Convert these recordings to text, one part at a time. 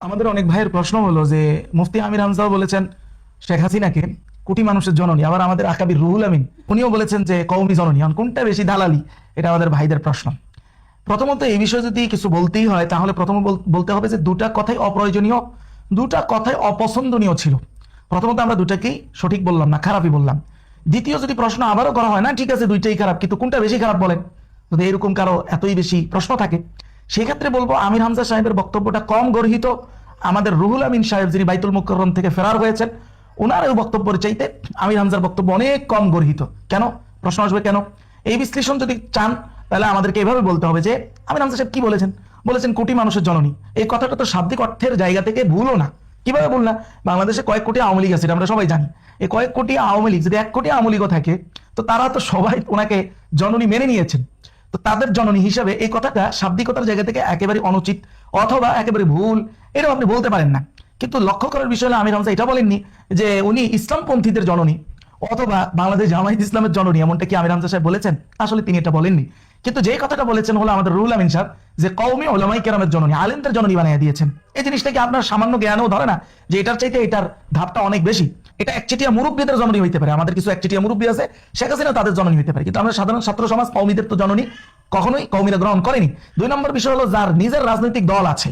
আমাদের অনেক ভাইয়ের প্রশ্ন হলো যে মুফতি আমির হামজাও বলেছেন শেখ হাসিনাকে কোটি মানুষের জননী, আবার আমাদের আকাবির রুহুল আমিন উনিও বলেছেন যে কওমি জননী। এখন কোনটা বেশি দালালি, এটা আমাদের ভাইদের প্রশ্ন। প্রথমত এই বিষয়ে যদি কিছু বলতেই হয় তাহলে প্রথমে বলতে হবে যে দুটা কথাই অপ্রয়োজনীয়, দুটা কথাই অপছন্দনীয় ছিল। প্রথমত আমরা দুটাকেই সঠিক বললাম না, খারাপই বললাম। দ্বিতীয় যদি প্রশ্ন আবারও করা হয়, না ঠিক আছে দুইটাই খারাপ, কিন্তু কোনটা বেশি খারাপ বলেন, যদি এরকম কারো এতই বেশি প্রশ্ন থাকে, সেক্ষেত্রে বলবো আমির হামজা সাহেবের বক্তব্যটা কম গর্হিত। আমাদের রুহুল আমিন সাহেব যিনি বাইতুল মুকাররম থেকে ফেরার হয়েছেন, ওনার এই বক্তব্যের চাইতে আমির হামজার বক্তব্য অনেক কম গর্হিত। কেন প্রশ্ন আসবে, কেন? এই বিশ্লেষণ যদি চান তাহলে আমাদেরকে এভাবে বলতে হবে যে আমির হামজা সাহেব কি বলেছেন, বলেছেন কোটি মানুষের জননী। এই কথাটা তো শাব্দিক অর্থের জায়গা থেকে ভুলও না। কিভাবে ভুল না? বাংলাদেশে কয়েক কোটি আওয়ামী লীগ আছে, এটা আমরা সবাই জানি। এই কয়েক কোটি আওয়ামী লীগ যদি 1 কোটি আওয়ামী লীগও থাকে, তো তারা তো সবাই ওনাকে জননী মেনে নিয়েছেন। তো তাদের জননী হিসাবে এই কথাটা শাব্দিকতার জায়গা থেকে একেবারে অনুচিত অথবা একেবারে ভুল, এটাও আপনি বলতে পারেন না। কিন্তু লক্ষ্য করার বিষয় হলো আমির হামজা এটা বলেননি যে উনি ইসলামপন্থীদের জননী অথবা বাংলাদেশ জামায়াত ইসলামের জননী, এমনটা কি আমির হামজা সাহেব বলেছেন? আসলে তিনি এটা বলেননি। কিন্তু যে কথাটা বলেছেন হলো আমাদের রুহুল আমিন সাহেব, যে কওমি উলামায়ে কেরামের জননী, আলেমদের জননী বানিয়ে দিয়েছেন। এই জিনিসটা কি আপনার সামান্য জ্ঞানও ধরে না যে এটার চাইতে এটার ধাপটা অনেক বেশি? এটা একচেটিয়া মুরব্বীদের জননী হইতে পারে, আমাদের কিছু একচেটিয়া মুরব্বী আছে, শেখ হাসিনা তাদের জননী হইতে পারে, কিন্তু আমরা সাধারণ ছাত্র সমাজ কওমিদের তো জননী কখনোই কওমিরা গ্রহণ করেনি। 2 নম্বর বিষয় হলো যার নিজের রাজনৈতিক দল আছে,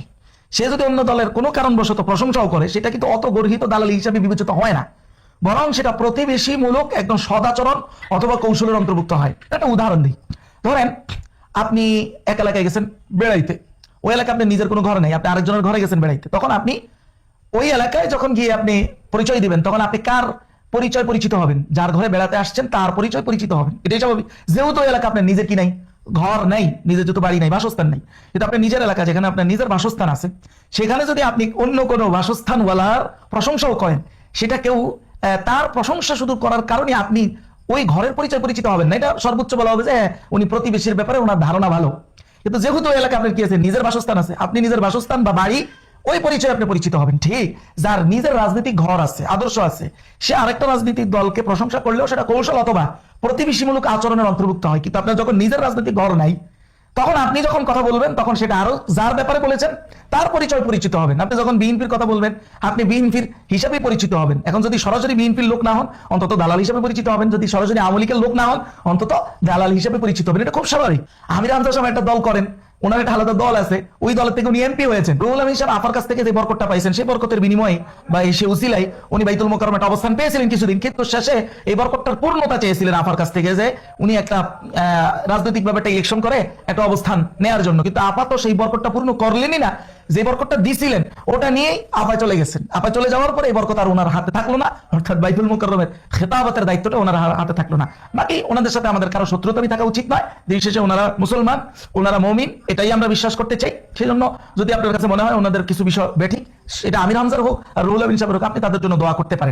সে যদি অন্য দলের কোনো কারণবশত প্রশংসাও করে, সেটা কিন্তু অত গর্হিত দালালি হিসাবে বিবেচিত হয় না, বরং সেটা প্রতিবেশীমূলক একদম সদাচরণ অথবা কৌশলের অন্তর্ভুক্ত হয়। একটা উদাহরণ দিই। ধরেন আপনি এক এলাকায় গেছেন বেড়াইতে, ওই এলাকায় আপনি নিজের কোনো ঘর নেই, আপনি আরেকজনের ঘরে গেছেন বেড়াইতে। তখন আপনি ওই এলাকায় যখন গিয়ে আপনি পরিচয় দিবেন, তখন আপনি কার পরিচয় পরিচিত হবেন? যার ঘরে বেড়াতে আসছেন তার পরিচয় পরিচিত হবেন, এটাই স্বাভাবিক। যেহেতু এলাকা আপনার নিজের কি নাই, ঘর নাই, নিজের যেহেতু বাড়ি নাই, বাসস্থান নাই, কিন্তু আপনার নিজের এলাকা যেখানে আপনার নিজের বাসস্থান আছে, সেখানে যদি আপনি অন্য কোনো বাসস্থানওয়ালার প্রশংসাও করেন, সেটা কেউ তার প্রশংসা শুধু করার কারণে আপনি ওই ঘরের পরিচয় পরিচিত হবেন না। এটা সর্বোচ্চ বলা হবে যে উনি প্রতিবেশীর ব্যাপারে ওনার ধারণা ভালো। কিন্তু যেহেতু এলাকা আপনার কি আছে, নিজের বাসস্থান আছে, আপনি নিজের বাসস্থান বা বাড়ি ওই পরিচয় আপনি পরিচিত হবেন। ঠিক যার নিজের রাজনৈতিক ঘর আছে, আদর্শ আছে, সে আরেকটা রাজনৈতিক দলকে প্রশংসা করলেও সেটা কৌশল অথবা প্রতিবেশীমূলক আচরণের অন্তর্ভুক্ত হয়। কিন্তু আপনার যখন নিজের রাজনৈতিক ঘর নাই, তখন আপনি যখন কথা বলবেন তখন সেটা আরো যার ব্যাপারে বলেছেন তার পরিচয় পরিচিত হবেন। আপনি যখন বিএনপির কথা বলবেন, আপনি বিএনপির হিসাবে পরিচিত হবেন। এখন যদি সরাসরি বিএনপির লোক না হন, অন্তত দালাল হিসেবে পরিচিত হবেন। যদি সরাসরি আওয়ামী লীগের লোক না হন, অন্তত দালাল হিসেবে পরিচিত হবেন। এটা খুব স্বাভাবিক। আমির হামজা সাহেব একটা দল করেন, ওনার একটা আলাদা দল আছে, ওই দলের থেকে উনি এমপি হয়েছেন। রুহুল আমিন সাহেব আফার কাছ থেকে যে বরকতটা পাইছেন, সেই বরকতের বিনিময়ে বা সে উসিলাই উনি বাইতুল মুকাররমে একটা অবস্থান পেয়েছিলেন কিছুদিন, কিন্তু শেষে এই বরকতটার পূর্ণতা চেয়েছিলেন আফার কাছ থেকে, যে উনি একটা রাজনৈতিক ভাবে একটা ইলেকশন করে একটা অবস্থান নেয়ার জন্য। কিন্তু আপা তো সেই বরকতটা পূর্ণ করলেনই না। যে বরকতটা দিছিলেন ওটা নিয়েই আপায় চলে গেছেন। আপায় চলে যাওয়ার পরে এই বরকত আর ওনার হাতে থাকলো না, অর্থাৎ বাইতুল মুকাররমের খেতাবতের দায়িত্বটা ওনার হাতে থাকলো না। বাকি ওনাদের সাথে আমাদের কারো শত্রুতামি থাকা উচিত নয়। দিন শেষে ওনারা মুসলমান, ওনারা মুমিন, এটাই আমরা বিশ্বাস করতে চাই। সেই জন্য যদি আপনার কাছে মনে হয় ওনাদের কিছু বিষয় বেঠিক, সেটা আমির হামজার হোক আর রুহুল আমিন সাহেবের হোক, আপনি তাদের জন্য দোয়া করতে পারেন।